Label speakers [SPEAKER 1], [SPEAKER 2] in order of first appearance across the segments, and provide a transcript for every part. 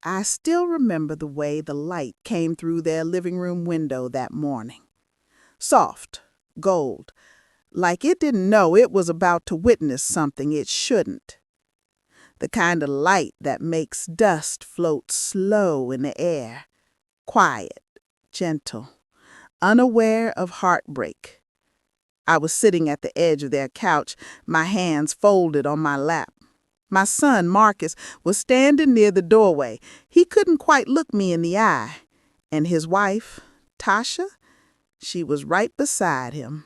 [SPEAKER 1] I still remember the way the light came through their living room window that morning. Soft, gold, like it didn't know it was about to witness something it shouldn't. The kind of light that makes dust float slow in the air, quiet, gentle, unaware of heartbreak. I was sitting at the edge of their couch, my hands folded on my lap. My son, Marcus, was standing near the doorway. He couldn't quite look me in the eye. And his wife, Tasha, she was right beside him.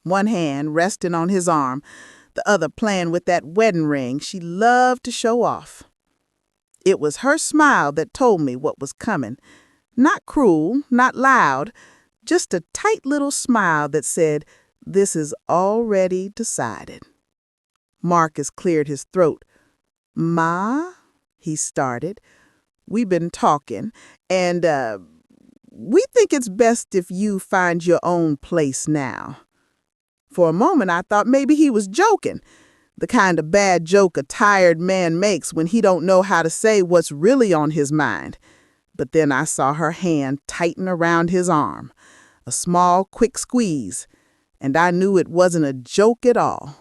[SPEAKER 1] One hand resting on his arm, the other playing with that wedding ring she loved to show off. It was her smile that told me what was coming. Not cruel, not loud, just a tight little smile that said, "This is already decided." Marcus cleared his throat. "Ma," he started, "we've been talking, and, we think it's best if you find your own place now." For a moment, I thought maybe he was joking, the kind of bad joke a tired man makes when he don't know how to say what's really on his mind. But then I saw her hand tighten around his arm, a small, quick squeeze, and I knew it wasn't a joke at all.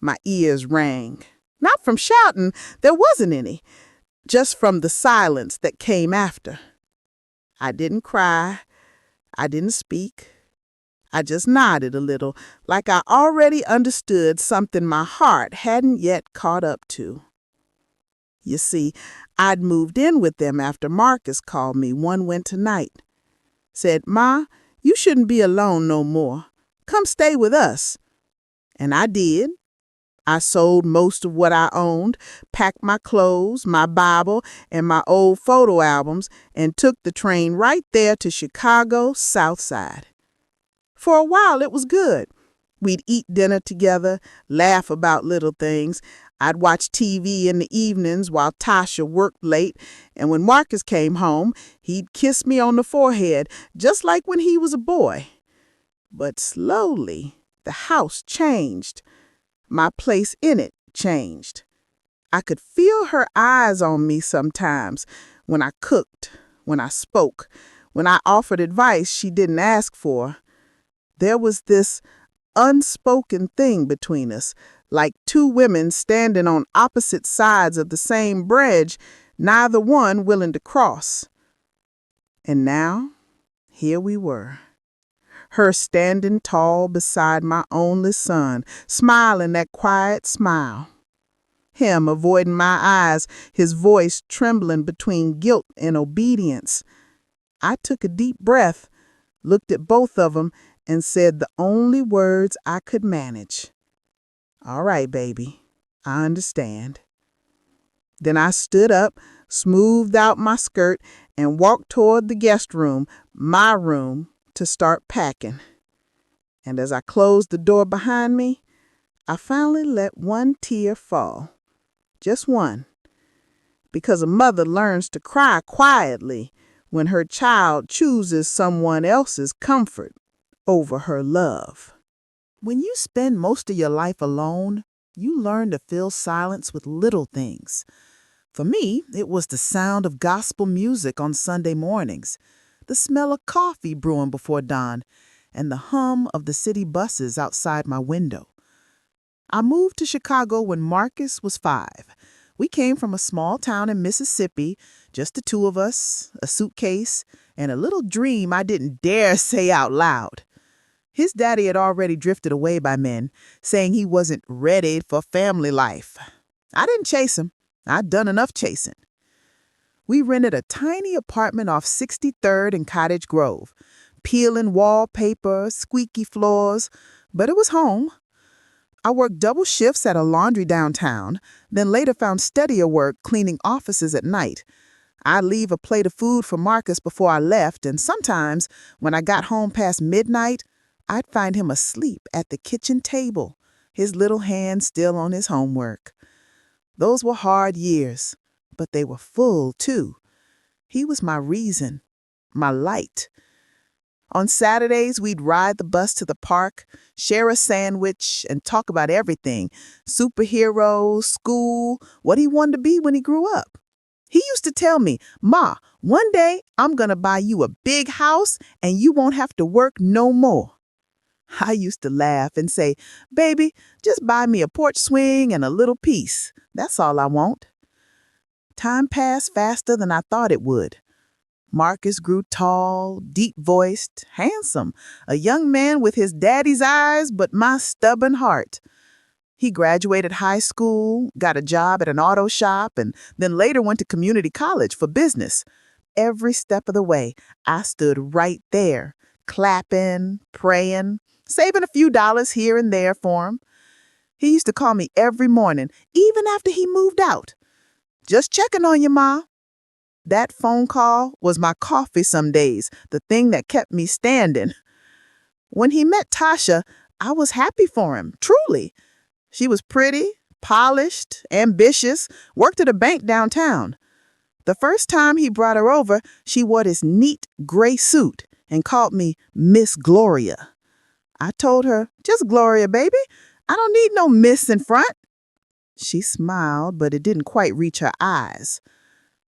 [SPEAKER 1] My ears rang. Not from shouting, there wasn't any, just from the silence that came after. I didn't cry. I didn't speak. I just nodded a little, like I already understood something my heart hadn't yet caught up to. You see, I'd moved in with them after Marcus called me one winter night. Said, "Ma, you shouldn't be alone no more. Come stay with us." And I did. I sold most of what I owned, packed my clothes, my Bible, and my old photo albums, and took the train right there to Chicago South Side. For a while, it was good. We'd eat dinner together, laugh about little things. I'd watch TV in the evenings while Tasha worked late, and when Marcus came home, he'd kiss me on the forehead, just like when he was a boy. But slowly, the house changed. My place in it changed. I could feel her eyes on me sometimes when I cooked, when I spoke, when I offered advice she didn't ask for. There was this unspoken thing between us, like two women standing on opposite sides of the same bridge, neither one willing to cross. And now, here we were. Her standing tall beside my only son, smiling that quiet smile. Him avoiding my eyes, his voice trembling between guilt and obedience. I took a deep breath, looked at both of them, and said the only words I could manage. "All right, baby, I understand." Then I stood up, smoothed out my skirt, and walked toward the guest room, my room, to start packing. And as I closed the door behind me, I finally let one tear fall. Just one. Because a mother learns to cry quietly when her child chooses someone else's comfort over her love. When you spend most of your life alone, you learn to fill silence with little things. For me, it was the sound of gospel music on Sunday mornings, the smell of coffee brewing before dawn, and the hum of the city buses outside my window. I moved to Chicago when Marcus was 5. We came from a small town in Mississippi, just the two of us, a suitcase, and a little dream I didn't dare say out loud. His daddy had already drifted away by then, saying he wasn't ready for family life. I didn't chase him. I'd done enough chasing. We rented a tiny apartment off 63rd and Cottage Grove. Peeling wallpaper, squeaky floors, but it was home. I worked double shifts at a laundry downtown, then later found steadier work cleaning offices at night. I'd leave a plate of food for Marcus before I left, and sometimes, when I got home past midnight, I'd find him asleep at the kitchen table, his little hand still on his homework. Those were hard years, but they were full, too. He was my reason, my light. On Saturdays, we'd ride the bus to the park, share a sandwich, and talk about everything: superheroes, school, what he wanted to be when he grew up. He used to tell me, "Ma, one day I'm gonna buy you a big house and you won't have to work no more." I used to laugh and say, "Baby, just buy me a porch swing and a little piece. That's all I want." Time passed faster than I thought it would. Marcus grew tall, deep-voiced, handsome, a young man with his daddy's eyes but my stubborn heart. He graduated high school, got a job at an auto shop, and then later went to community college for business. Every step of the way, I stood right there, clapping, praying, saving a few dollars here and there for him. He used to call me every morning, even after he moved out. "Just checking on you, Ma." That phone call was my coffee some days, the thing that kept me standing. When he met Tasha, I was happy for him, truly. She was pretty, polished, ambitious, worked at a bank downtown. The first time he brought her over, she wore this neat gray suit and called me Miss Gloria. I told her, "Just Gloria, baby. I don't need no miss in front." She smiled, but it didn't quite reach her eyes.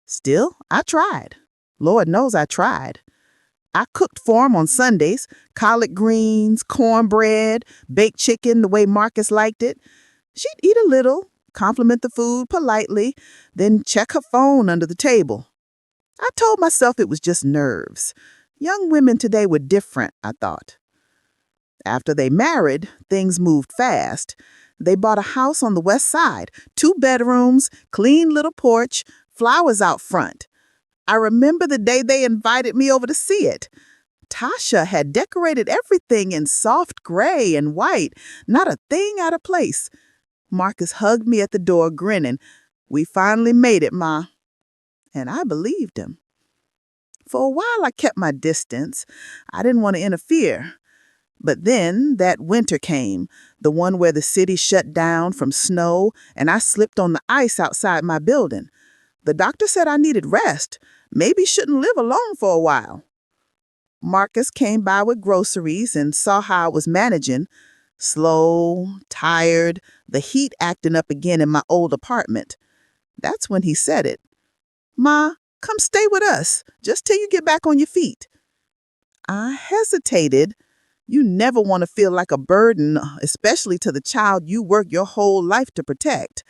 [SPEAKER 1] Still, I tried. Lord knows I tried. I cooked for him on Sundays, collard greens, cornbread, baked chicken the way Marcus liked it. She'd eat a little, compliment the food politely, then check her phone under the table. I told myself it was just nerves. Young women today were different, I thought. After they married, things moved fast. They bought a house on the west side, 2 bedrooms, clean little porch, flowers out front. I remember the day they invited me over to see it. Tasha had decorated everything in soft gray and white, not a thing out of place. Marcus hugged me at the door, grinning. "We finally made it, Ma." And I believed him. For a while, I kept my distance. I didn't want to interfere. But then that winter came, the one where the city shut down from snow, and I slipped on the ice outside my building. The doctor said I needed rest, maybe shouldn't live alone for a while. Marcus came by with groceries and saw how I was managing. Slow, tired, the heat acting up again in my old apartment. That's when he said it. "Ma, come stay with us, just till you get back on your feet." I hesitated. You never want to feel like a burden, especially to the child you work your whole life to protect.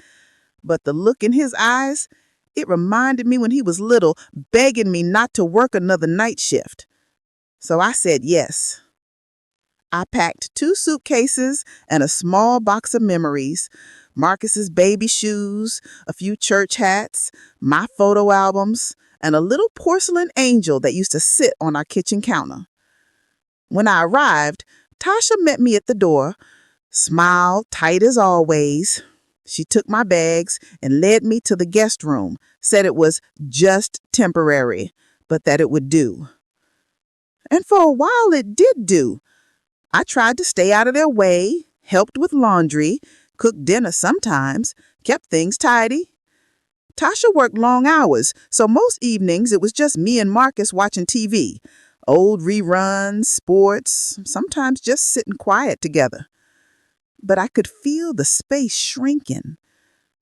[SPEAKER 1] But the look in his eyes, it reminded me when he was little, begging me not to work another night shift. So I said yes. I packed 2 suitcases and a small box of memories, Marcus's baby shoes, a few church hats, my photo albums, and a little porcelain angel that used to sit on our kitchen counter. When I arrived, Tasha met me at the door, smiled tight as always. She took my bags and led me to the guest room, said it was just temporary, but that it would do. And for a while it did do. I tried to stay out of their way, helped with laundry, cooked dinner sometimes, kept things tidy. Tasha worked long hours, so most evenings it was just me and Marcus watching TV. Old reruns, sports, sometimes just sitting quiet together. But I could feel the space shrinking.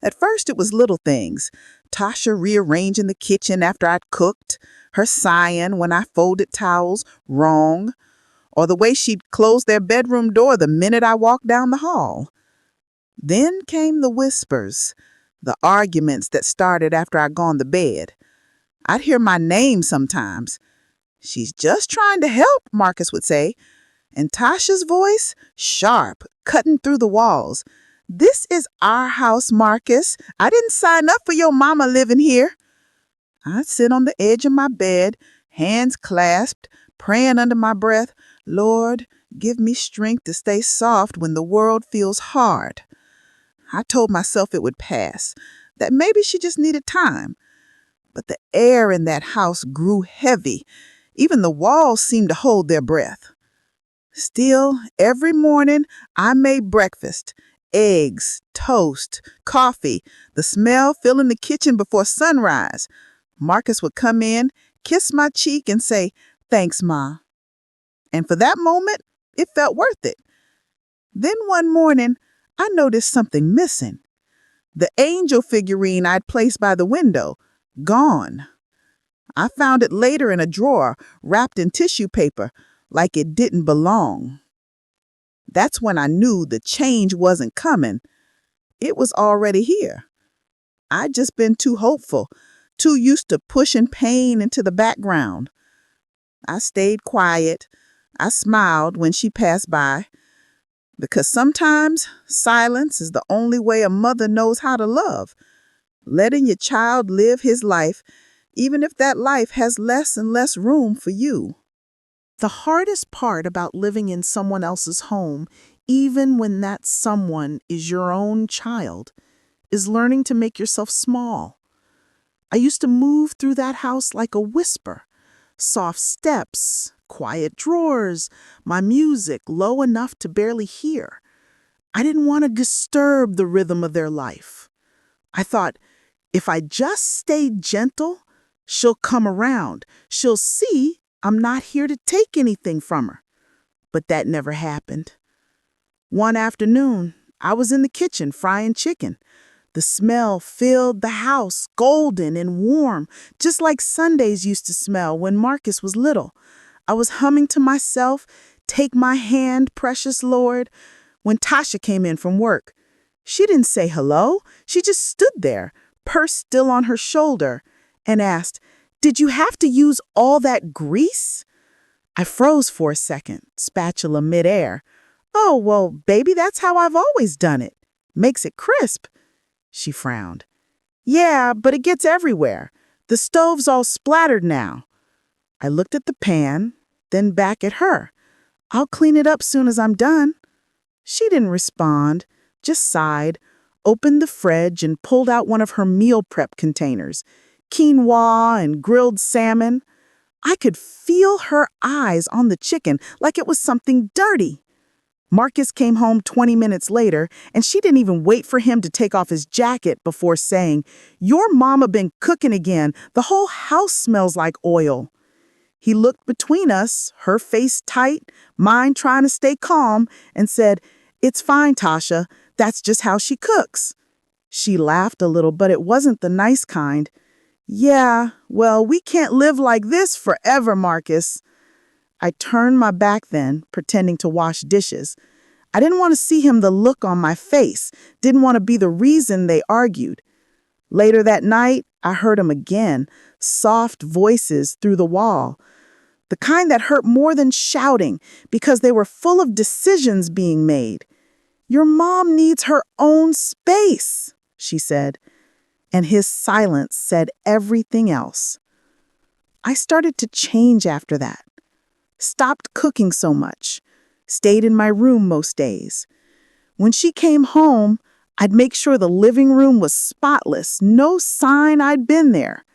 [SPEAKER 1] At first it was little things. Tasha rearranging the kitchen after I'd cooked, her sighing when I folded towels wrong, or the way she'd close their bedroom door the minute I walked down the hall. Then came the whispers, the arguments that started after I'd gone to bed. I'd hear my name sometimes. "She's just trying to help," Marcus would say. And Tasha's voice, sharp, cutting through the walls. "This is our house, Marcus. I didn't sign up for your mama living here." I'd sit on the edge of my bed, hands clasped, praying under my breath, "Lord, give me strength to stay soft when the world feels hard." I told myself it would pass, that maybe she just needed time. But the air in that house grew heavy. Even the walls seemed to hold their breath. Still, every morning I made breakfast. Eggs, toast, coffee, the smell filling the kitchen before sunrise. Marcus would come in, kiss my cheek, and say, "Thanks, Ma." And for that moment, it felt worth it. Then one morning, I noticed something missing. The angel figurine I'd placed by the window, Gone. I found it later in a drawer, wrapped in tissue paper, like it didn't belong. That's when I knew the change wasn't coming. It was already here. I'd just been too hopeful, too used to pushing pain into the background. I stayed quiet. I smiled when she passed by, because sometimes silence is the only way a mother knows how to love, letting your child live his life, even if that life has less and less room for you. The hardest part about living in someone else's home, even when that someone is your own child, is learning to make yourself small. I used to move through that house like a whisper. Soft steps, quiet drawers, my music low enough to barely hear. I didn't want to disturb the rhythm of their life. I thought, if I just stay gentle, she'll come around. She'll see I'm not here to take anything from her. But that never happened. One afternoon, I was in the kitchen frying chicken. The smell filled the house, golden and warm, just like Sundays used to smell when Marcus was little. I was humming to myself, "Take my hand, precious Lord," when Tasha came in from work. She didn't say hello. She just stood there, purse still on her shoulder, and asked, "Did you have to use all that grease?" I froze for a second, spatula midair. "Oh, well, baby, that's how I've always done it. Makes it crisp." She frowned. "Yeah, but it gets everywhere. The stove's all splattered now." I looked at the pan, then back at her. "I'll clean it up soon as I'm done." She didn't respond, just sighed, opened the fridge and pulled out one of her meal prep containers, quinoa and grilled salmon. I could feel her eyes on the chicken like it was something dirty. Marcus came home 20 minutes later, and she didn't even wait for him to take off his jacket before saying, "Your mama been cooking again. The whole house smells like oil." He looked between us, her face tight, mine trying to stay calm, and said, "It's fine, Tasha. That's just how she cooks." She laughed a little, but it wasn't the nice kind. "Yeah, well, we can't live like this forever, Marcus." I turned my back then, pretending to wash dishes. I didn't want to see him the look on my face, didn't want to be the reason they argued. Later that night, I heard him again, soft voices through the wall. The kind that hurt more than shouting, because they were full of decisions being made. "Your mom needs her own space," she said, and his silence said everything else. I started to change after that. Stopped cooking so much, stayed in my room most days. When she came home, I'd make sure the living room was spotless, no sign I'd been there.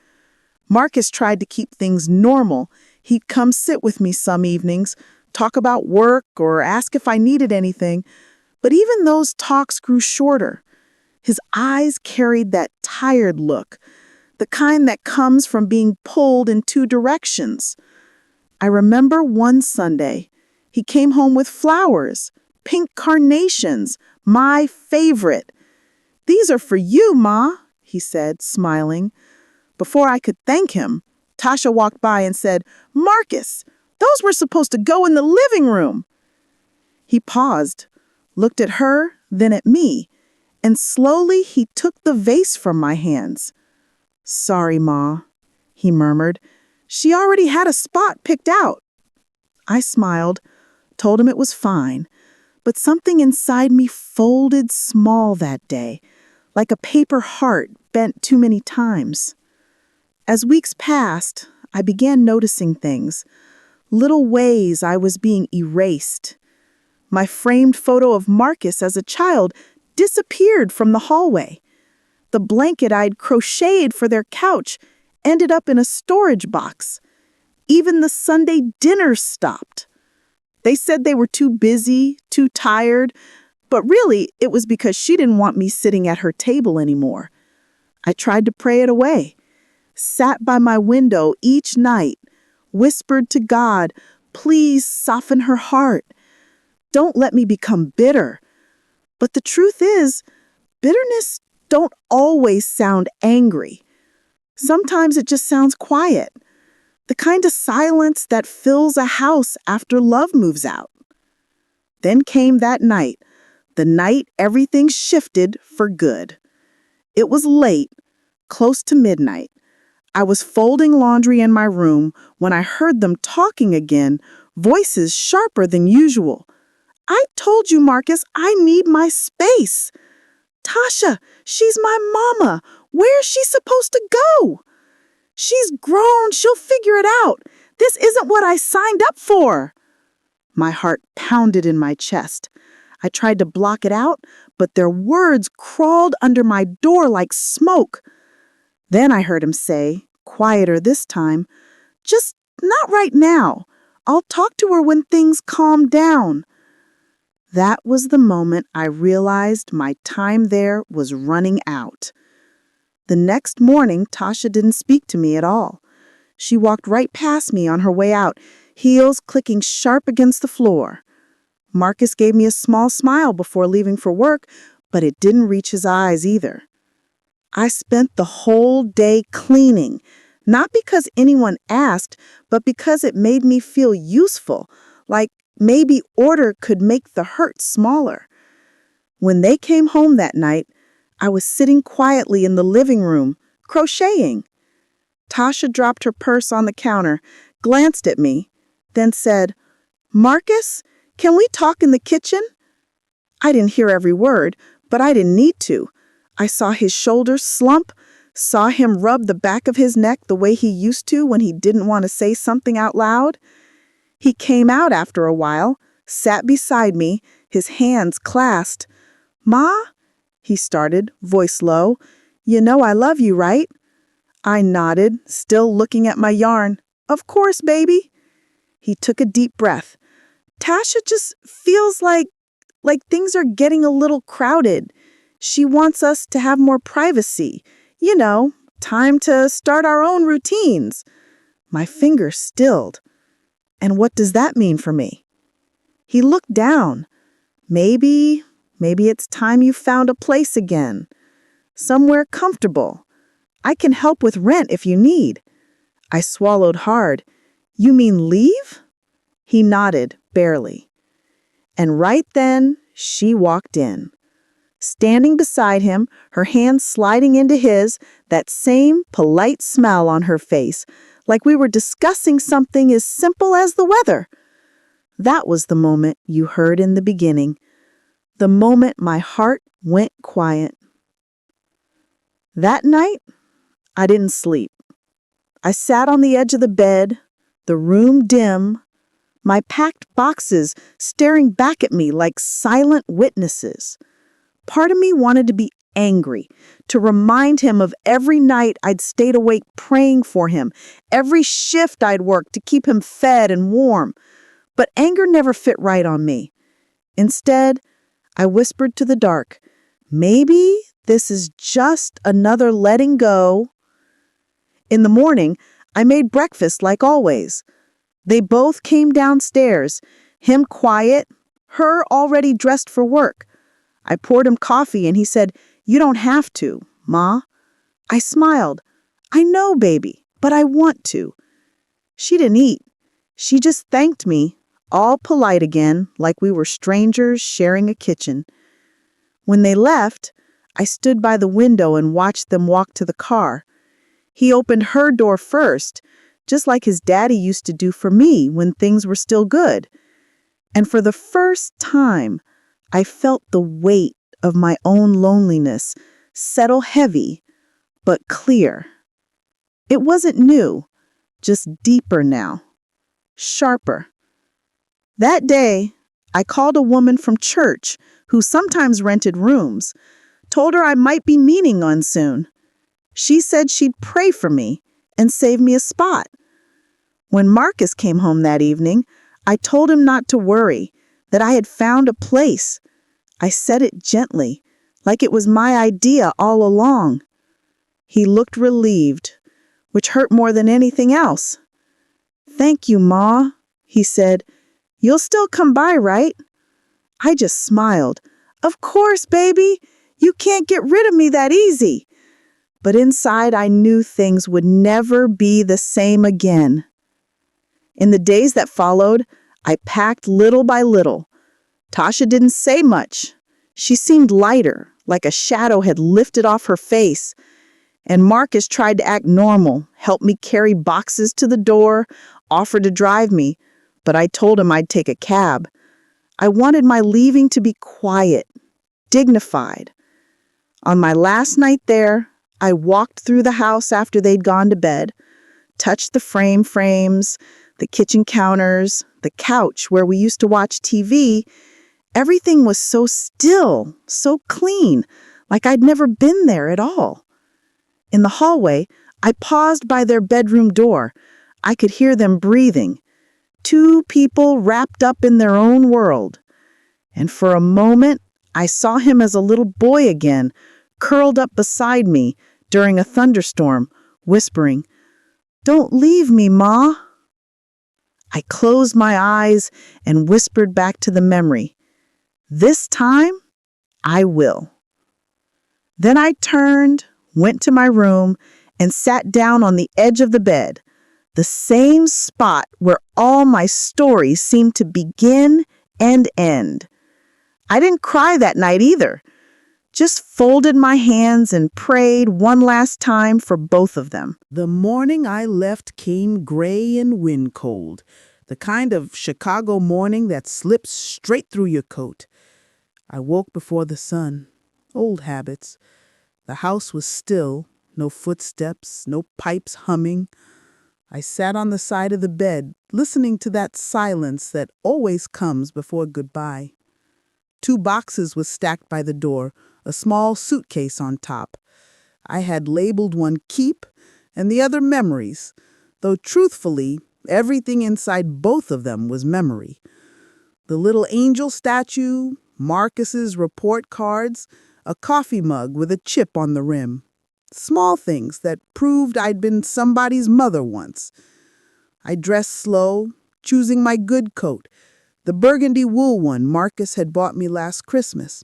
[SPEAKER 1] Marcus tried to keep things normal. He'd come sit with me some evenings, talk about work or ask if I needed anything, but even those talks grew shorter. His eyes carried that tired look, the kind that comes from being pulled in two directions. I remember one Sunday, he came home with flowers, pink carnations, my favorite. "These are for you, Ma," he said, smiling. Before I could thank him, Tasha walked by and said, "Marcus, those were supposed to go in the living room." He paused, looked at her, then at me, and slowly he took the vase from my hands. "Sorry, Ma," he murmured. "She already had a spot picked out." I smiled, told him it was fine, but something inside me folded small that day, like a paper heart bent too many times. As weeks passed, I began noticing things, little ways I was being erased. My framed photo of Marcus as a child disappeared from the hallway. The blanket I'd crocheted for their couch ended up in a storage box. Even the Sunday dinners stopped. They said they were too busy, too tired, but really it was because she didn't want me sitting at her table anymore. I tried to pray it away, sat by my window each night, whispered to God, "Please soften her heart. Don't let me become bitter." But the truth is, bitterness don't always sound angry. Sometimes it just sounds quiet, the kind of silence that fills a house after love moves out. Then came that night, the night everything shifted for good. It was late, close to midnight. I was folding laundry in my room when I heard them talking again, voices sharper than usual. "I told you, Marcus, I need my space." "Tasha, she's my mama. Where's she supposed to go?" "She's grown. She'll figure it out. This isn't what I signed up for." My heart pounded in my chest. I tried to block it out, but their words crawled under my door like smoke. Then I heard him say, quieter this time, "Just not right now. I'll talk to her when things calm down." That was the moment I realized my time there was running out. The next morning, Tasha didn't speak to me at all. She walked right past me on her way out, heels clicking sharp against the floor. Marcus gave me a small smile before leaving for work, but it didn't reach his eyes either. I spent the whole day cleaning, not because anyone asked, but because it made me feel useful, like maybe order could make the hurt smaller. When they came home that night, I was sitting quietly in the living room, crocheting. Tasha dropped her purse on the counter, glanced at me, then said, "Marcus, can we talk in the kitchen?" I didn't hear every word, but I didn't need to. I saw his shoulders slump, saw him rub the back of his neck the way he used to when he didn't want to say something out loud. He came out after a while, sat beside me, his hands clasped. "Ma," he started, voice low, "you know I love you, right?" I nodded, still looking at my yarn. "Of course, baby." He took a deep breath. "Tasha just feels like things are getting a little crowded. She wants us to have more privacy. You know, time to start our own routines." My fingers stilled. "And what does that mean for me?" He looked down. Maybe it's time you found a place again. Somewhere comfortable. I can help with rent if you need." I swallowed hard. "You mean leave?" He nodded, barely. And right then, she walked in. Standing beside him, her hand sliding into his, that same polite smile on her face, like we were discussing something as simple as the weather. That was the moment you heard in the beginning, the moment my heart went quiet. That night, I didn't sleep. I sat on the edge of the bed, the room dim, my packed boxes staring back at me like silent witnesses. Part of me wanted to be angry, to remind him of every night I'd stayed awake praying for him, every shift I'd worked to keep him fed and warm. But anger never fit right on me. Instead, I whispered to the dark, maybe this is just another letting go. In the morning, I made breakfast like always. They both came downstairs, him quiet, her already dressed for work. I poured him coffee and he said, "You don't have to, Ma." I smiled. "I know, baby, but I want to." She didn't eat. She just thanked me, all polite again, like we were strangers sharing a kitchen. When they left, I stood by the window and watched them walk to the car. He opened her door first, just like his daddy used to do for me when things were still good. And for the first time, I felt the weight of my own loneliness settle heavy, but clear. It wasn't new, just deeper now, sharper. That day, I called a woman from church who sometimes rented rooms, told her I might be meeting on soon. She said she'd pray for me and save me a spot. When Marcus came home that evening, I told him not to worry, that I had found a place. I said it gently, like it was my idea all along. He looked relieved, which hurt more than anything else. "Thank you, Ma," he said. "You'll still come by, right?" I just smiled. "Of course, baby. You can't get rid of me that easy." but inside I knew things would never be the same again. In the days that followed, I packed little by little. Tasha didn't say much. She seemed lighter, like a shadow had lifted off her face. And Marcus tried to act normal, help me carry boxes to the door, offer to drive me, but I told him I'd take a cab. I wanted my leaving to be quiet, dignified. On my last night there, I walked through the house after they'd gone to bed, touched the frames, the kitchen counters, the couch where we used to watch TV. Everything was so still, so clean, like I'd never been there at all. In the hallway, I paused by their bedroom door. I could hear them breathing. Two people wrapped up in their own world. And for a moment, I saw him as a little boy again, curled up beside me during a thunderstorm, whispering, "Don't leave me, Ma." I closed my eyes and whispered back to the memory, "This time, I will." Then I turned, went to my room, and sat down on the edge of the bed, the same spot where all my stories seemed to begin and end. I didn't cry that night either, just folded my hands and prayed one last time for both of them.
[SPEAKER 2] The morning I left came gray and wind-cold, the kind of Chicago morning that slips straight through your coat. I woke before the sun. Old habits. The house was still, no footsteps, no pipes humming. I sat on the side of the bed, listening to that silence that always comes before goodbye. 2 boxes was stacked by the door, a small suitcase on top. I had labeled one Keep and the other Memories, though truthfully, everything inside both of them was memory. The little angel statue, Marcus's report cards, a coffee mug with a chip on the rim. Small things that proved I'd been somebody's mother once. I dressed slow, choosing my good coat, the burgundy wool one Marcus had bought me last Christmas.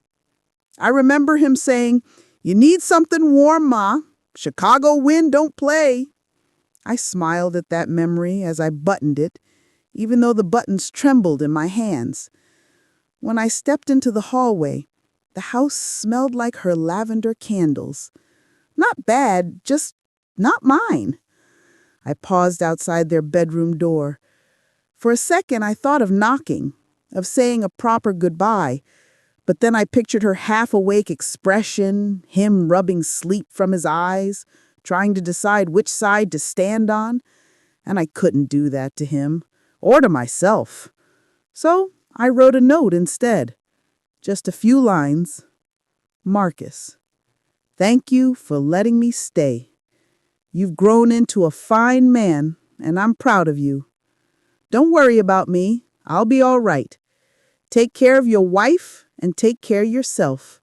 [SPEAKER 2] I remember him saying, "You need something warm, Ma. Chicago wind don't play." I smiled at that memory as I buttoned it, even though the buttons trembled in my hands. When I stepped into the hallway, the house smelled like her lavender candles. Not bad, just not mine. I paused outside their bedroom door. For a second, I thought of knocking, of saying a proper goodbye, but then I pictured her half-awake expression, him rubbing sleep from his eyes, trying to decide which side to stand on, and I couldn't do that to him, or to myself. So I wrote a note instead. Just a few lines. Marcus, thank you for letting me stay. You've grown into a fine man, and I'm proud of you. Don't worry about me. I'll be all right. Take care of your wife and take care of yourself.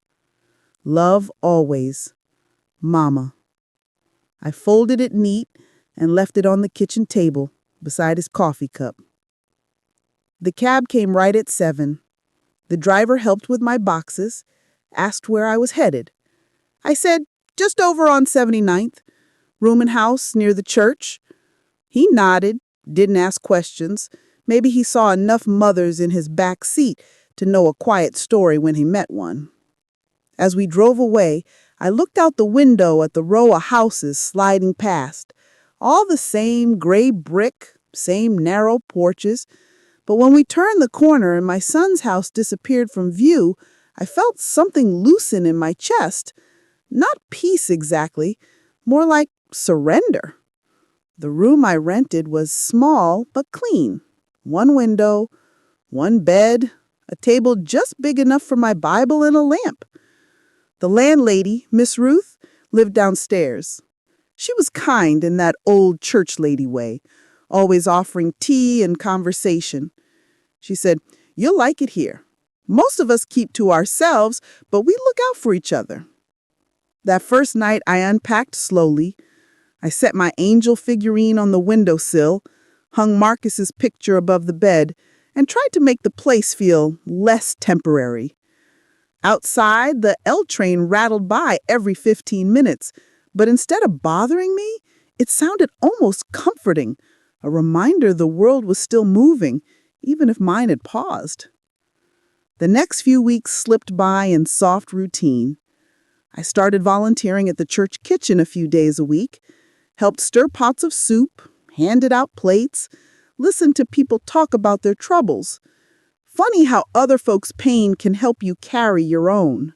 [SPEAKER 2] Love always. Mama. I folded it neat and left it on the kitchen table beside his coffee cup. The cab came right at 7. The driver helped with my boxes, asked where I was headed. I said, just over on 79th, room and house near the church. He nodded, didn't ask questions. Maybe he saw enough mothers in his back seat to know a quiet story when he met one. As we drove away, I looked out the window at the row of houses sliding past. All the same gray brick, same narrow porches. But when we turned the corner and my son's house disappeared from view, I felt something loosen in my chest. Not peace exactly, more like surrender. The room I rented was small but clean. 1 window, 1 bed, a table just big enough for my Bible and a lamp. The landlady, Miss Ruth, lived downstairs. She was kind in that old church lady way, always offering tea and conversation. She said, "You'll like it here. Most of us keep to ourselves, but we look out for each other." That first night, I unpacked slowly. I set my angel figurine on the windowsill, hung Marcus's picture above the bed, and tried to make the place feel less temporary. Outside, the L train rattled by every 15 minutes, But instead of bothering me, it sounded almost comforting, a reminder the world was still moving, even if mine had paused. The next few weeks slipped by in soft routine. I started volunteering at the church kitchen a few days a week, helped stir pots of soup, handed out plates, listened to people talk about their troubles. Funny how other folks' pain can help you carry your own.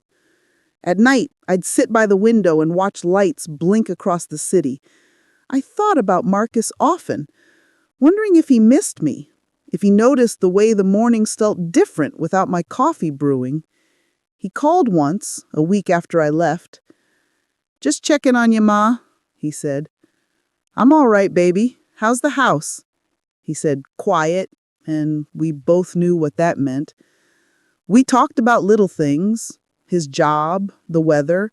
[SPEAKER 2] At night, I'd sit by the window and watch lights blink across the city. I thought about Marcus often, wondering if he missed me, if he noticed the way the mornings felt different without my coffee brewing. He called once, a week after I left. "Just checking on you, Ma," he said. "I'm all right, baby. How's the house?" He said, quiet, and we both knew what that meant. We talked about little things, his job, the weather,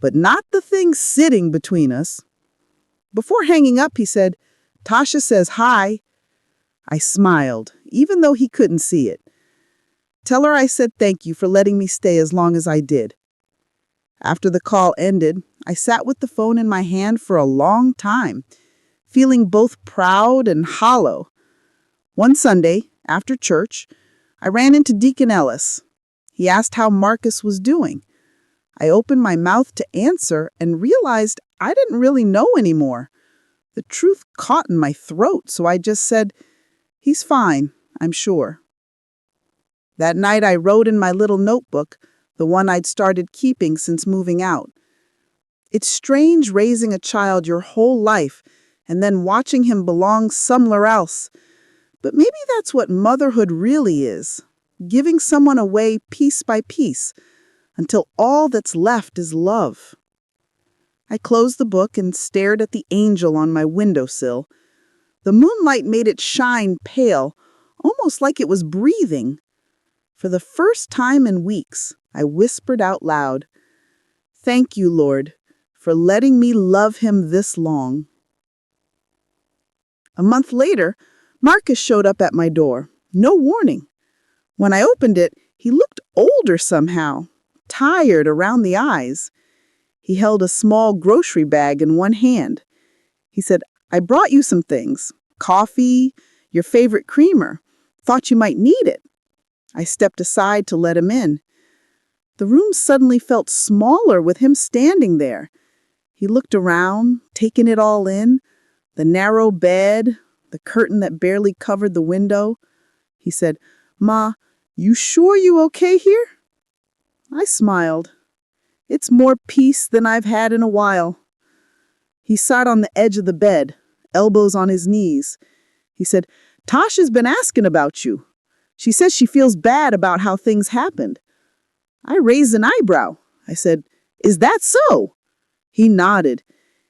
[SPEAKER 2] but not the things sitting between us. Before hanging up, he said, "Tasha says hi." I smiled, even though he couldn't see it. "Tell her I said thank you for letting me stay as long as I did." After the call ended, I sat with the phone in my hand for a long time, feeling both proud and hollow. One Sunday, after church, I ran into Deacon Ellis. He asked how Marcus was doing. I opened my mouth to answer and realized I didn't really know anymore. The truth caught in my throat, so I just said, "He's fine, I'm sure." That night I wrote in my little notebook, the one I'd started keeping since moving out. It's strange raising a child your whole life and then watching him belong somewhere else. But maybe that's what motherhood really is, giving someone away piece by piece until all that's left is love. I closed the book and stared at the angel on my windowsill. The moonlight made it shine pale, almost like it was breathing. For the first time in weeks, I whispered out loud, "Thank you, Lord, for letting me love him this long." A month later, Marcus showed up at my door, no warning. When I opened it, he looked older somehow, tired around the eyes. He held a small grocery bag in one hand. He said, "I brought you some things. Coffee, your favorite creamer. Thought you might need it." I stepped aside to let him in. The room suddenly felt smaller with him standing there. He looked around, taking it all in, the narrow bed, the curtain that barely covered the window. He said, "Ma, you sure you okay here?" I smiled. "It's more peace than I've had in a while." He sat on the edge of the bed, elbows on his knees. He said, "Tasha's been asking about you. She says she feels bad about how things happened." I raised an eyebrow. I said, "Is that so?" He nodded.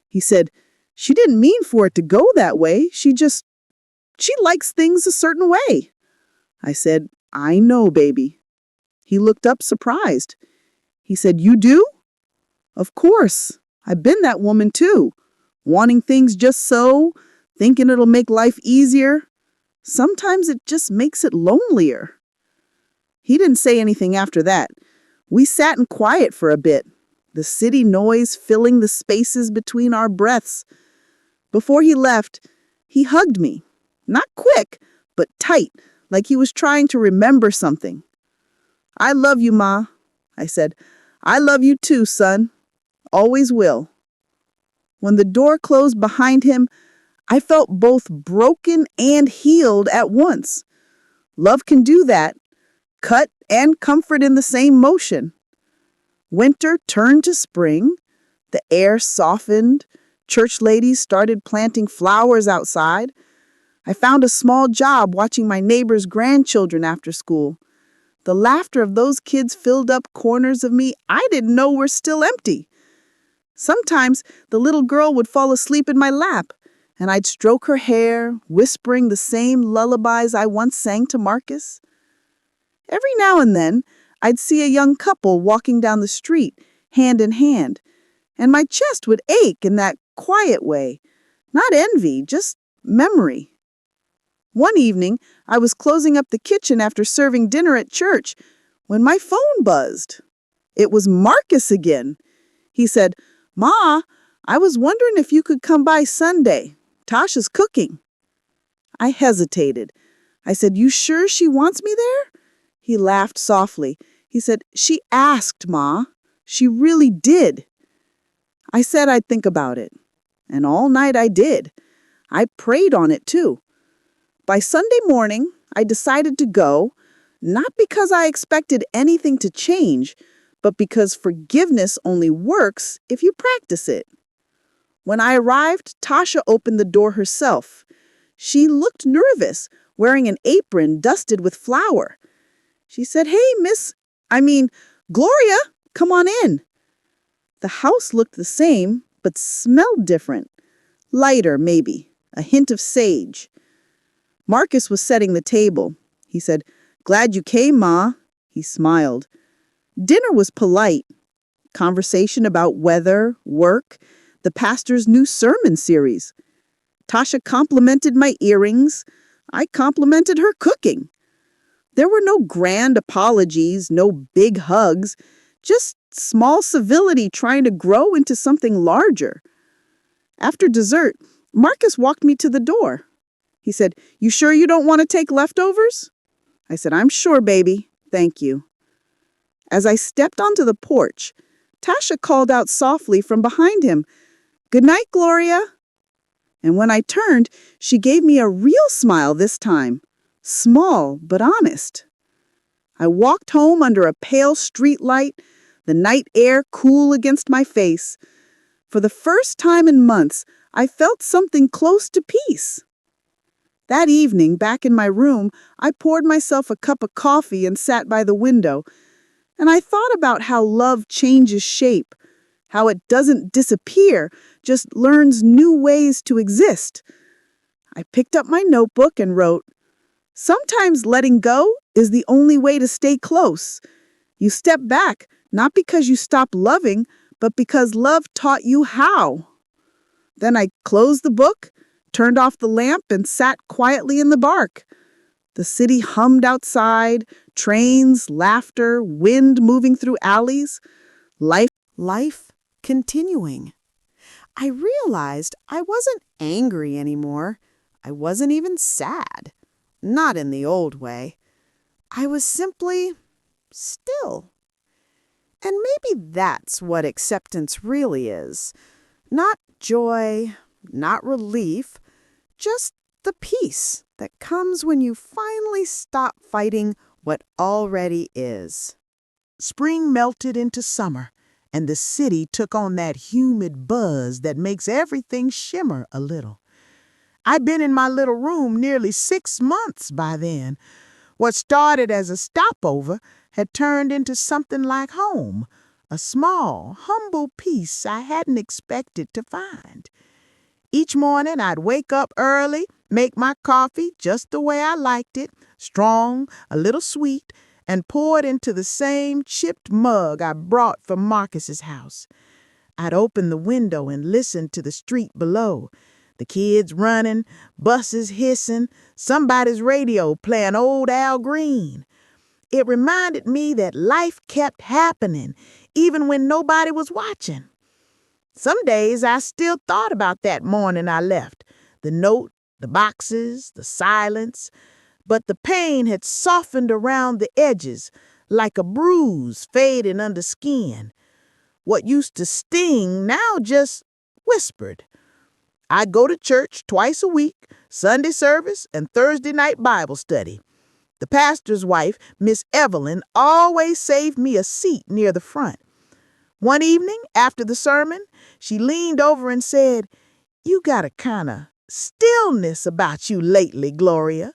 [SPEAKER 2] He said, "She didn't mean for it to go that way. She likes things a certain way." I said, "I know, baby." He looked up surprised. He said, "You do?" "Of course. I've been that woman too. Wanting things just so, thinking it'll make life easier. Sometimes it just makes it lonelier." He didn't say anything after that. We sat in quiet for a bit, the city noise filling the spaces between our breaths. Before he left, he hugged me. Not quick, but tight, like he was trying to remember something. "I love you, Ma," I said. "I love you too, son. Always will." When the door closed behind him, I felt both broken and healed at once. Love can do that, cut and comfort in the same motion. Winter turned to spring, the air softened, church ladies started planting flowers outside. I found a small job watching my neighbor's grandchildren after school. The laughter of those kids filled up corners of me I didn't know were still empty. Sometimes the little girl would fall asleep in my lap, and I'd stroke her hair, whispering the same lullabies I once sang to Marcus. Every now and then, I'd see a young couple walking down the street, hand in hand, and my chest would ache in that quiet way. Not envy, just memory. One evening, I was closing up the kitchen after serving dinner at church when my phone buzzed. It was Marcus again. He said, "Ma, I was wondering if you could come by Sunday. Tasha's cooking. I hesitated. I said, "You sure she wants me there?" He laughed softly. He said, "She asked, Ma. She really did." I said I'd think about it. And all night I did. I prayed on it too. By Sunday morning, I decided to go, not because I expected anything to change, but because forgiveness only works if you practice it. When I arrived, Tasha opened the door herself. She looked nervous, wearing an apron dusted with flour. She said, "Hey, Gloria, come on in." The house looked the same, but smelled different. Lighter, maybe, a hint of sage. Marcus was setting the table. He said, "Glad you came, Ma." He smiled. Dinner was polite. Conversation about weather, work, the pastor's new sermon series. Tasha complimented my earrings. I complimented her cooking. There were no grand apologies, no big hugs, just small civility trying to grow into something larger. After dessert, Marcus walked me to the door. He said, "You sure you don't want to take leftovers?" I said, "I'm sure, baby. Thank you." As I stepped onto the porch, Tasha called out softly from behind him, "Good night, Gloria." And when I turned, she gave me a real smile this time, small but honest. I walked home under a pale street light, the night air cool against my face. For the first time in months, I felt something close to peace. That evening, back in my room, I poured myself a cup of coffee and sat by the window, and I thought about how love changes shape, how it doesn't disappear, just learns new ways to exist. I picked up my notebook and wrote, "Sometimes letting go is the only way to stay close. You step back, not because you stopped loving, but because love taught you how." Then I closed the book, turned off the lamp, and sat quietly in the bark. The city hummed outside, trains, laughter, wind moving through alleys. Life continuing. I realized I wasn't angry anymore. I wasn't even sad. Not in the old way. I was simply still. And maybe that's what acceptance really is. Not joy, not relief, just the peace that comes when you finally stop fighting what already is. Spring melted into summer, and the city took on that humid buzz that makes everything shimmer a little. I'd been in my little room nearly 6 months by then. What started as a stopover had turned into something like home, a small, humble peace I hadn't expected to find. Each morning I'd wake up early, make my coffee just the way I liked it, strong, a little sweet, and pour it into the same chipped mug I brought from Marcus's house. I'd open the window and listen to the street below. The kids running, buses hissing, somebody's radio playing old Al Green. It reminded me that life kept happening, even when nobody was watching. Some days I still thought about that morning I left, the note, the boxes, the silence, but the pain had softened around the edges, like a bruise fading under skin. What used to sting now just whispered. I'd go to church twice a week, Sunday service and Thursday night Bible study. The pastor's wife, Miss Evelyn, always saved me a seat near the front. One evening, after the sermon, she leaned over and said, "You got a kind of stillness about you lately, Gloria.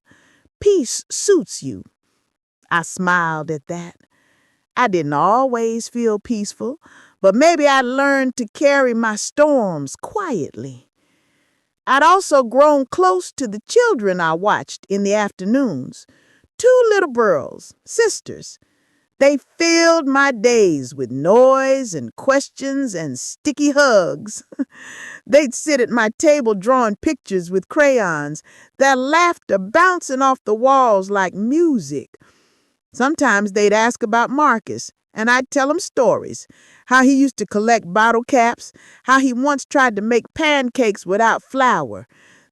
[SPEAKER 2] Peace suits you." I smiled at that. I didn't always feel peaceful, but maybe I learned to carry my storms quietly. I'd also grown close to the children I watched in the afternoons. 2 little girls, sisters. They filled my days with noise and questions and sticky hugs. They'd sit at my table drawing pictures with crayons, their laughter bouncing off the walls like music. Sometimes they'd ask about Marcus,
[SPEAKER 1] And I'd tell him stories, how he used to collect bottle caps, how he once tried to make pancakes without flour.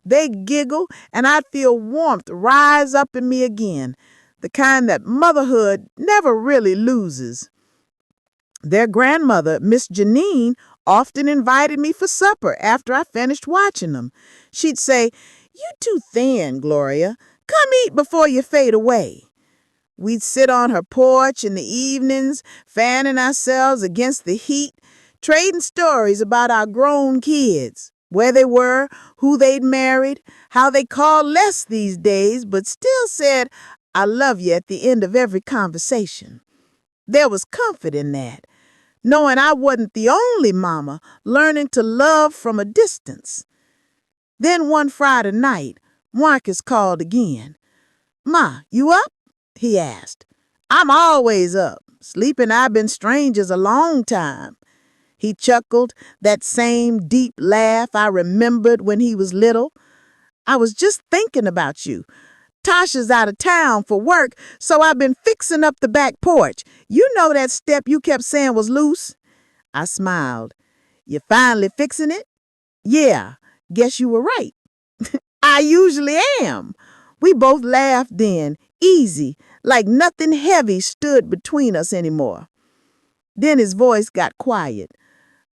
[SPEAKER 1] They'd giggle, and I'd feel warmth rise up in me again, the kind that motherhood never really loses. Their grandmother, Miss Janine, often invited me for supper after I finished watching them. She'd say, "You too thin, Gloria. Come eat before you fade away." We'd sit on her porch in the evenings, fanning ourselves against the heat, trading stories about our grown kids, where they were, who they'd married, how they called less these days, but still said, "I love you" at the end of every conversation. There was comfort in that, knowing I wasn't the only mama learning to love from a distance. Then one Friday night, Marcus called again. "Ma, you up?" he asked. "I'm always up. Sleeping I've been strangers a long time." He chuckled, that same deep laugh I remembered when he was little. "I was just thinking about you. Tasha's out of town for work, so I've been fixing up the back porch. You know that step you kept saying was loose?" I smiled. "You finally fixing it?" "Yeah, guess you were right." "I usually am." We both laughed then, easy, like nothing heavy stood between us anymore. Then his voice got quiet.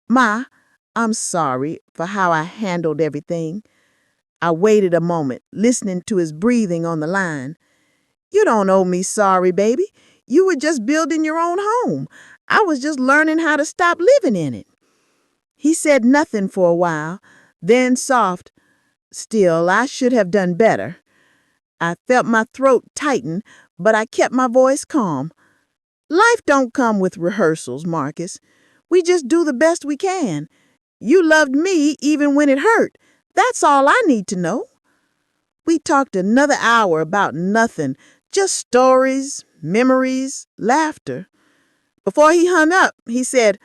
[SPEAKER 1] "Ma, I'm sorry for how I handled everything." I waited a moment, listening to his breathing on the line. "You don't owe me sorry, baby. You were just building your own home. I was just learning how to stop living in it." He said nothing for a while, then soft, "Still, I should have done better." I felt my throat tighten, but I kept my voice calm. "Life don't come with rehearsals, Marcus. We just do the best we can. You loved me even when it hurt. That's all I need to know." We talked another hour about nothing, just stories, memories, laughter. Before he hung up, he said,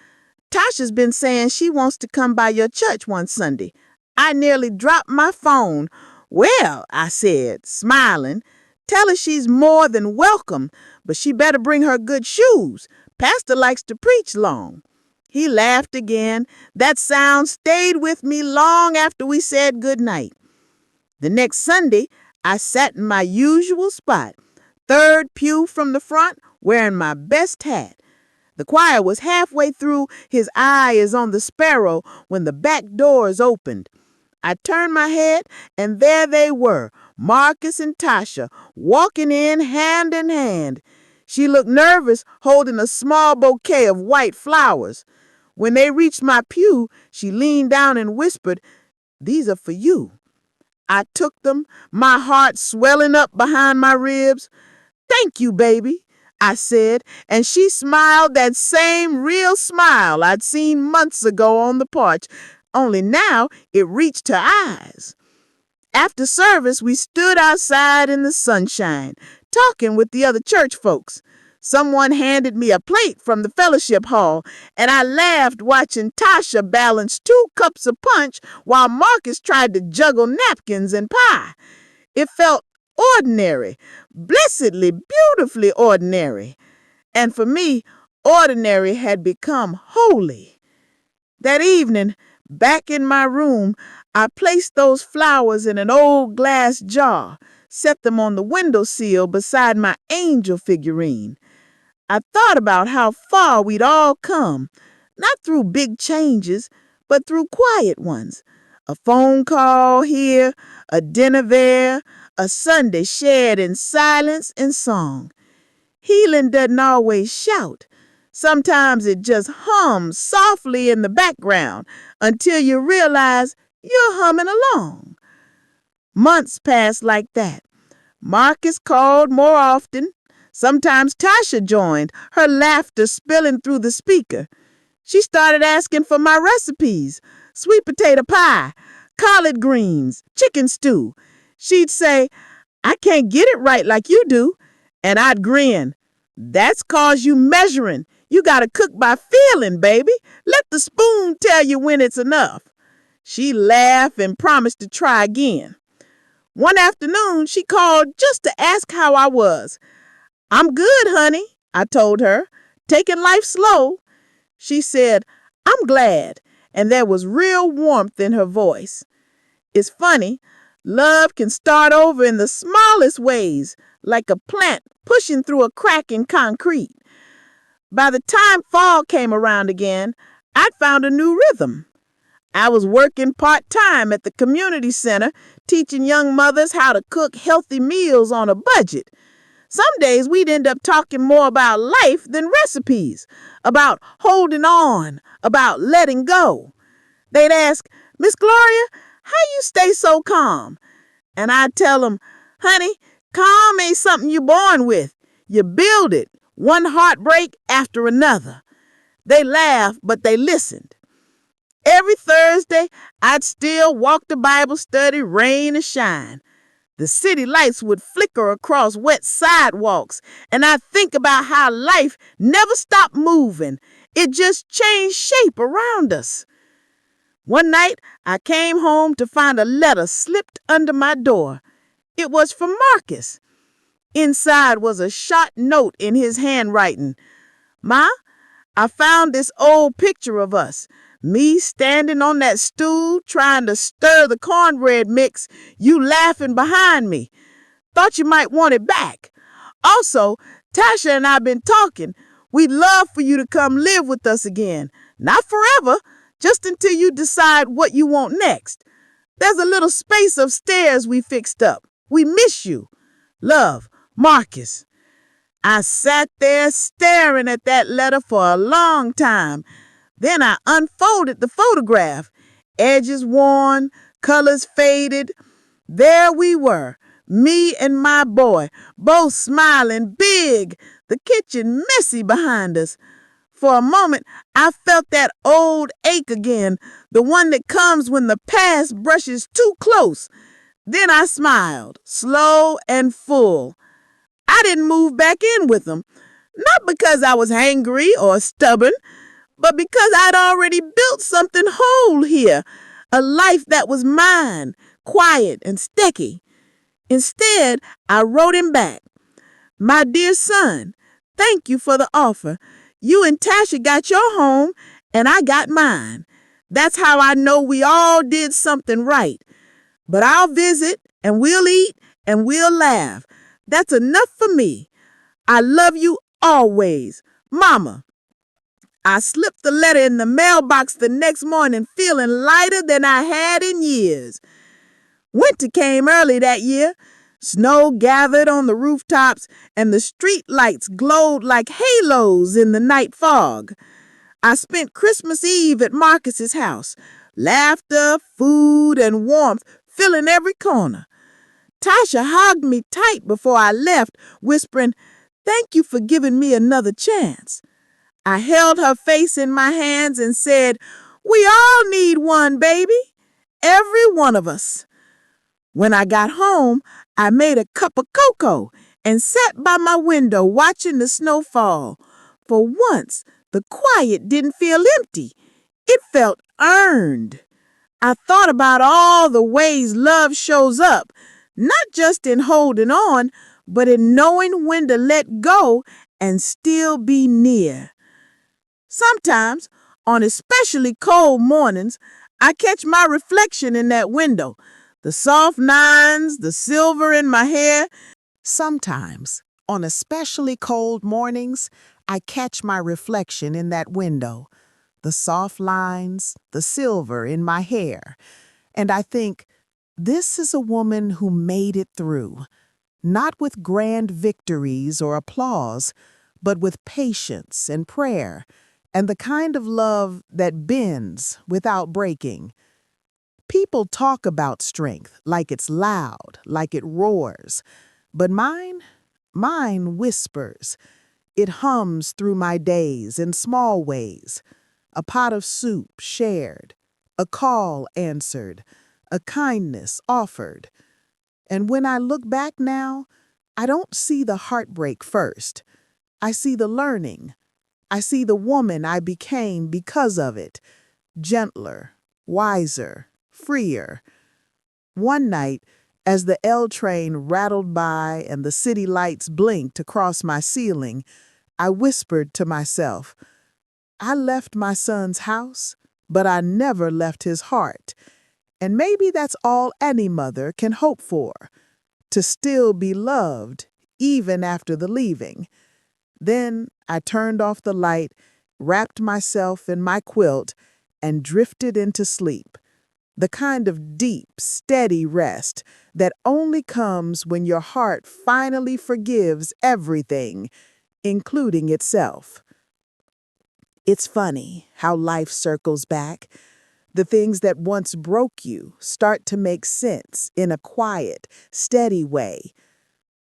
[SPEAKER 1] "Tasha's been saying she wants to come by your church one Sunday." I nearly dropped my phone. "Well," I said, smiling, "tell her she's more than welcome, but she better bring her good shoes. Pastor likes to preach long." He laughed again. That sound stayed with me long after we said good night. The next Sunday, I sat in my usual spot, third pew from the front, wearing my best hat. The choir was halfway through His Eye is on the Sparrow when the back doors opened. I turned my head, and there they were, Marcus and Tasha, walking in hand. She looked nervous, holding a small bouquet of white flowers. When they reached my pew, she leaned down and whispered, "These are for you." I took them, my heart swelling up behind my ribs. "Thank you, baby," I said, and she smiled that same real smile I'd seen months ago on the porch, only now it reached her eyes. After service, we stood outside in the sunshine, talking with the other church folks. Someone handed me a plate from the fellowship hall, and I laughed watching Tasha balance 2 cups of punch while Marcus tried to juggle napkins and pie. It felt ordinary, blessedly, beautifully ordinary. And for me, ordinary had become holy. That evening, back in my room, I placed those flowers in an old glass jar, set them on the windowsill beside my angel figurine. I thought about how far we'd all come, not through big changes, but through quiet ones. A phone call here, a dinner there, a Sunday shared in silence and song. Healing doesn't always shout. Sometimes it just hums softly in the background until you realize you're humming along. Months passed like that. Marcus called more often. Sometimes Tasha joined, her laughter spilling through the speaker. She started asking for my recipes: sweet potato pie, collard greens, chicken stew. She'd say, "I can't get it right like you do." And I'd grin. "That's 'cause you measuring. You gotta cook by feeling, baby. Let the spoon tell you when it's enough." She laughed and promised to try again. One afternoon, she called just to ask how I was. "I'm good, honey," I told her. taking life slow. She said, I'm glad, and there was real warmth in her voice. It's funny, love can start over in the smallest ways, like a plant pushing through a crack in concrete. By the time fall came around again, I'd found a new rhythm. I was working part-time at the community center, teaching young mothers how to cook healthy meals on a budget. Some days we'd end up talking more about life than recipes, about holding on, about letting go. They'd ask, Miss Gloria, how you stay so calm? And I'd tell them, honey, calm ain't something you're born with. You build it, one heartbreak after another. They laughed, but they listened. Every Thursday, I'd still walk to Bible study, rain or shine. The city lights would flicker across wet sidewalks, and I'd think about how life never stopped moving. It just changed shape around us. One night, I came home to find a letter slipped under my door. It was from Marcus. Inside was a short note in his handwriting. Ma, I found this old picture of us. Me standing on that stool trying to stir the cornbread mix, you laughing behind me. Thought you might want it back. Also, Tasha and I been talking. We'd love for you to come live with us again. Not forever, just until you decide what you want next. There's a little space upstairs we fixed up. We miss you. Love, Marcus. I sat there staring at that letter for a long time. Then I unfolded the photograph. Edges worn, colors faded. There we were, me and my boy, both smiling big, the kitchen messy behind us. For a moment, I felt that old ache again, the one that comes when the past brushes too close. Then I smiled, slow and full. I didn't move back in with them, not because I was angry or stubborn, but because I'd already built something whole here, a life that was mine, quiet and sticky. Instead, I wrote him back. My dear son, thank you for the offer. You and Tasha got your home, and I got mine. That's how I know we all did something right. But I'll visit, and we'll eat, and we'll laugh. That's enough for me. I love you always. Mama. I slipped the letter in the mailbox the next morning, feeling lighter than I had in years. Winter came early that year. Snow gathered on the rooftops, and the street lights glowed like halos in the night fog. I spent Christmas Eve at Marcus's house. Laughter, food, and warmth filling every corner. Tasha hugged me tight before I left, whispering, "Thank you for giving me another chance." I held her face in my hands and said, "We all need one, baby. Every one of us." When I got home, I made a cup of cocoa and sat by my window watching the snow fall. For once, the quiet didn't feel empty. It felt earned. I thought about all the ways love shows up, not just in holding on, but in knowing when to let go and still be near. Sometimes, on especially cold mornings, I catch my reflection in that window, the soft lines, the silver in my hair. Sometimes, on especially cold mornings, I catch my reflection in that window, the soft lines, the silver in my hair. And I think, this is a woman who made it through, not with grand victories or applause, but with patience and prayer, and the kind of love that bends without breaking. People talk about strength like it's loud, like it roars, but mine whispers. It hums through my days in small ways. A pot of soup shared, a call answered, a kindness offered. And when I look back now, I don't see the heartbreak first. I see the learning. I see the woman I became because of it. Gentler, wiser, freer. One night, as the L train rattled by and the city lights blinked across my ceiling, I whispered to myself, I left my son's house, but I never left his heart. And maybe that's all any mother can hope for, to still be loved, even after the leaving. Then I turned off the light, wrapped myself in my quilt, and drifted into sleep. The kind of deep, steady rest that only comes when your heart finally forgives everything, including itself. It's funny how life circles back. The things that once broke you start to make sense in a quiet, steady way.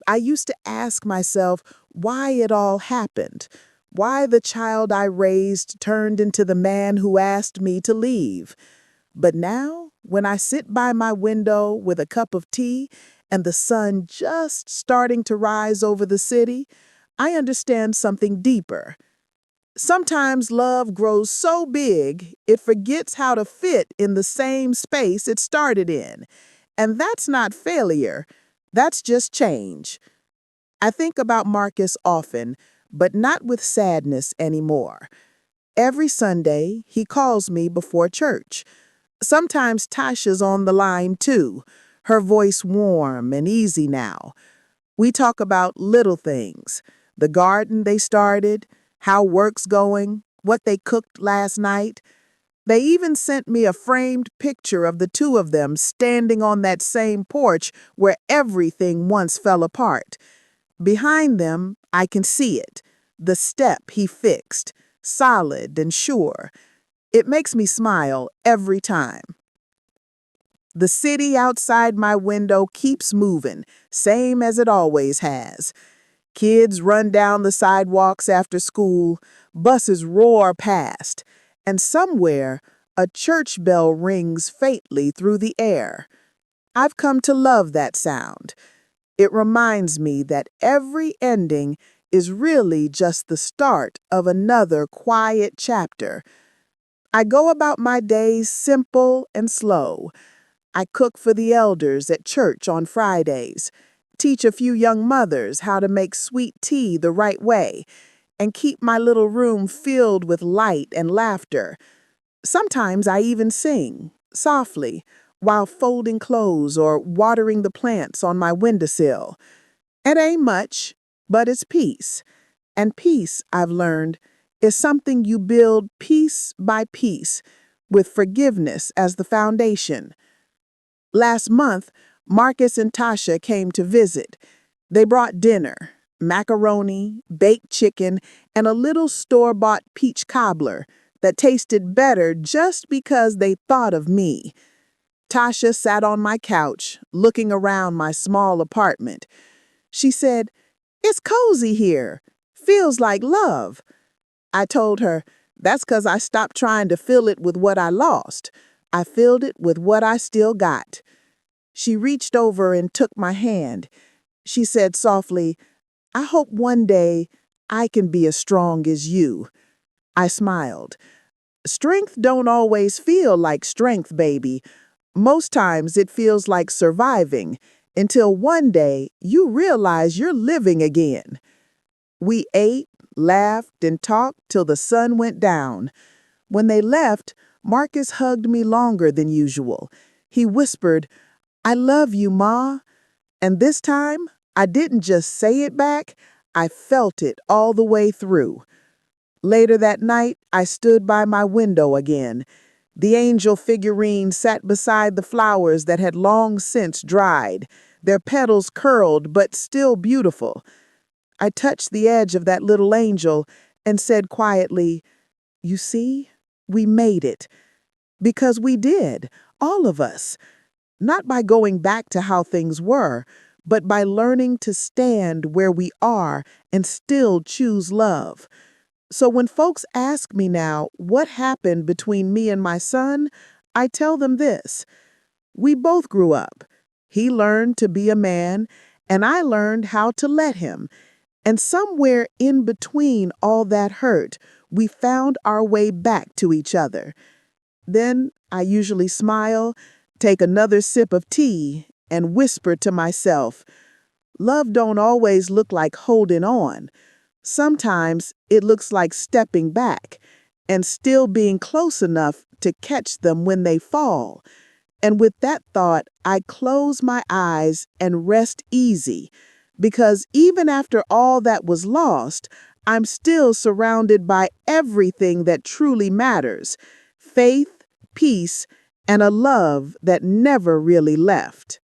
[SPEAKER 1] I used to ask myself why it all happened, why the child I raised turned into the man who asked me to leave. But now, when I sit by my window with a cup of tea and the sun just starting to rise over the city, I understand something deeper. Sometimes love grows so big it forgets how to fit in the same space it started in. And that's not failure, that's just change. I think about Marcus often, but not with sadness anymore. Every Sunday, he calls me before church. Sometimes Tasha's on the line too, her voice warm and easy now. We talk about little things, the garden they started, how work's going, what they cooked last night. They even sent me a framed picture of the two of them standing on that same porch where everything once fell apart. Behind them, I can see it, the step he fixed, solid and sure. It makes me smile every time. The city outside my window keeps moving, same as it always has. Kids run down the sidewalks after school, buses roar past, and somewhere a church bell rings faintly through the air. I've come to love that sound. It reminds me that every ending is really just the start of another quiet chapter. I go about my days simple and slow. I cook for the elders at church on Fridays, teach a few young mothers how to make sweet tea the right way, and keep my little room filled with light and laughter. Sometimes I even sing, softly, while folding clothes or watering the plants on my windowsill. It ain't much, but it's peace. And peace, I've learned, is something you build piece by piece, with forgiveness as the foundation. Last month, Marcus and Tasha came to visit. They brought dinner, macaroni, baked chicken, and a little store-bought peach cobbler that tasted better just because they thought of me. Tasha sat on my couch, looking around my small apartment. She said, "It's cozy here. Feels like love." I told her, "That's 'cause I stopped trying to fill it with what I lost. I filled it with what I still got." She reached over and took my hand. She said softly, "I hope one day I can be as strong as you." I smiled. Strength don't always feel like strength, baby. Most times it feels like surviving, until one day you realize you're living again. We ate, laughed, and talked till the sun went down. When they left, Marcus hugged me longer than usual. He whispered, "I love you, Ma." And this time, I didn't just say it back, I felt it all the way through. Later that night, I stood by my window again. The angel figurine sat beside the flowers that had long since dried, their petals curled but still beautiful. I touched the edge of that little angel and said quietly, "You see, we made it." Because we did, all of us. Not by going back to how things were, but by learning to stand where we are and still choose love. So when folks ask me now what happened between me and my son, I tell them this. We both grew up. He learned to be a man, and I learned how to let him. And somewhere in between all that hurt, we found our way back to each other. Then I usually smile, take another sip of tea, and whisper to myself, love don't always look like holding on. Sometimes it looks like stepping back and still being close enough to catch them when they fall. And with that thought, I close my eyes and rest easy, because even after all that was lost, I'm still surrounded by everything that truly matters: faith, peace, and a love that never really left.